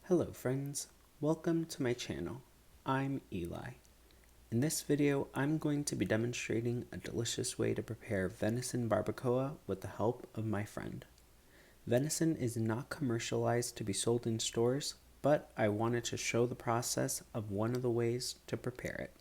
Hello friends, welcome to my channel. I'm Eli. In this video, I'm going to be demonstrating a delicious way to prepare venison barbacoa with the help of my friend. Venison is not commercialized to be sold in stores, but I wanted to show the process of one of the ways to prepare it.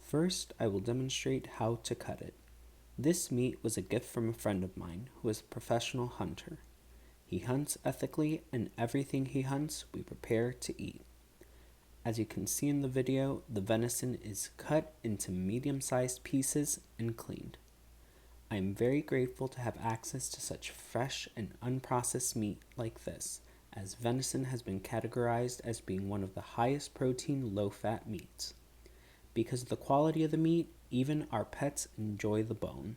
First, I will demonstrate how to cut it. This meat was a gift from a friend of mine who is a professional hunter. He hunts ethically, and everything he hunts we prepare to eat. As you can see in the video, the venison is cut into medium-sized pieces and cleaned. I am very grateful to have access to such fresh and unprocessed meat like this, as venison has been categorized as being one of the highest protein, low-fat meats. Because of the quality of the meat, even our pets enjoy the bone.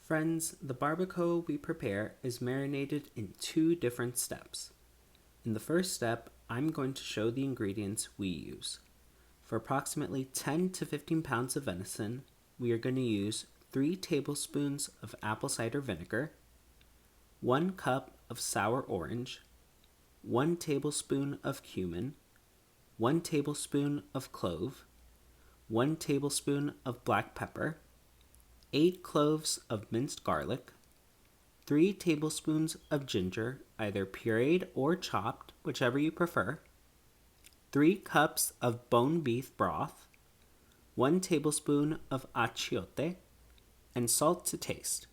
Friends, the barbacoa we prepare is marinated in 2 different steps. In the first step, I'm going to show the ingredients we use. For approximately 10 to 15 pounds of venison, we are going to use 3 tablespoons of apple cider vinegar, 1 cup of sour orange, 1 tablespoon of cumin, 1 tablespoon of clove, 1 tablespoon of black pepper, 8 cloves of minced garlic, 3 tablespoons of ginger, either pureed or chopped, whichever you prefer, 3 cups of bone beef broth, 1 tablespoon of achiote, and salt to taste.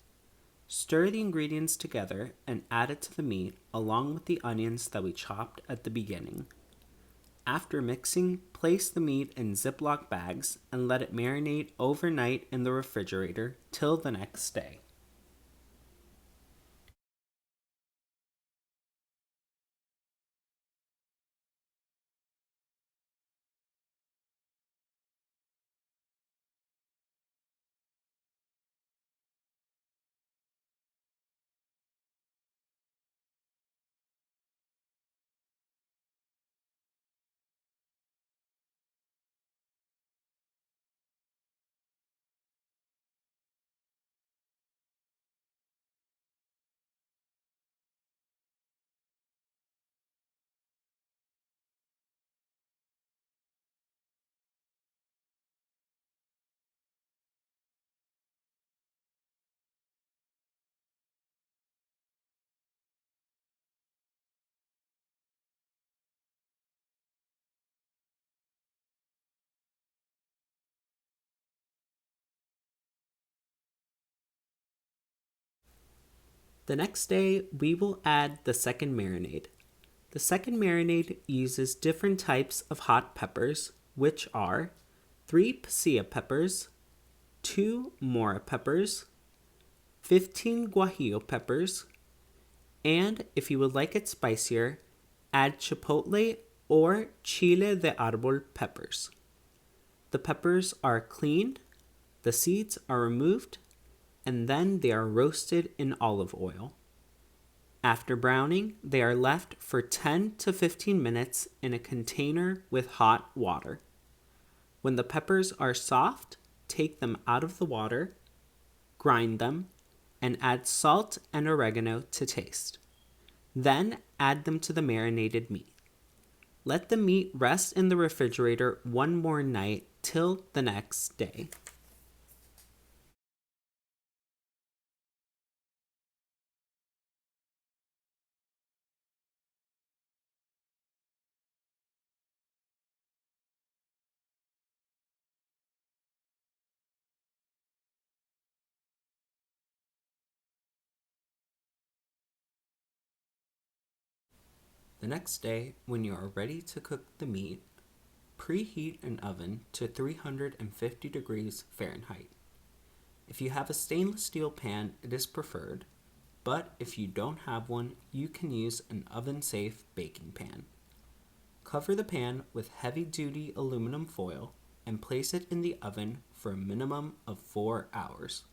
Stir the ingredients together and add it to the meat along with the onions that we chopped at the beginning. After mixing, place the meat in Ziploc bags and let it marinate overnight in the refrigerator till the next day. The next day, we will add the second marinade. The second marinade uses different types of hot peppers, which are 3 pasilla peppers, 2 mora peppers, 15 guajillo peppers, And if you would like it spicier, add chipotle or chile de árbol peppers. The peppers are cleaned, the seeds are removed, and then they are roasted in olive oil. After browning, they are left for 10 to 15 minutes in a container with hot water. When the peppers are soft, take them out of the water, grind them, and add salt and oregano to taste. Then add them to the marinated meat. Let the meat rest in the refrigerator one more night till the next day. The next day, when you are ready to cook the meat, preheat an oven to 350 degrees Fahrenheit. If you have a stainless steel pan, it is preferred, but if you don't have one, you can use an oven-safe baking pan. Cover the pan with heavy-duty aluminum foil and place it in the oven for a minimum of 4 hours.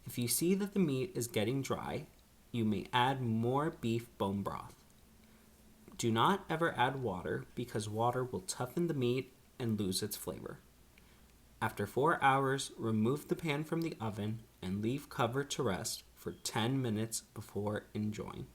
If you see that the meat is getting dry, you may add more beef bone broth. Do not ever add water because water will toughen the meat and lose its flavor. After 4 hours, remove the pan from the oven and leave cover to rest for 10 minutes before enjoying.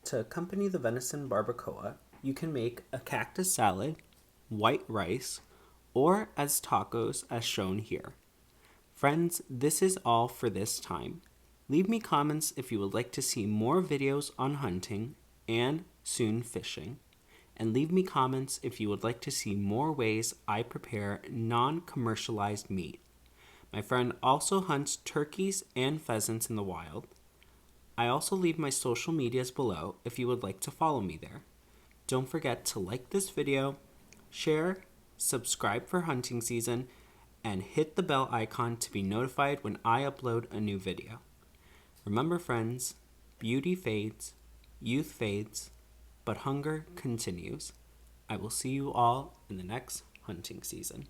To accompany the venison barbacoa, you can make a cactus salad, white rice, or as tacos as shown here. Friends, this is all for this time. Leave me comments if you would like to see more videos on hunting and soon fishing. And leave me comments if you would like to see more ways I prepare non-commercialized meat. My friend also hunts turkeys and pheasants in the wild. I also leave my social medias below if you would like to follow me there. Don't forget to like this video, share, subscribe for hunting season, and hit the bell icon to be notified when I upload a new video. Remember friends, beauty fades, youth fades, but hunger continues. I will see you all in the next hunting season.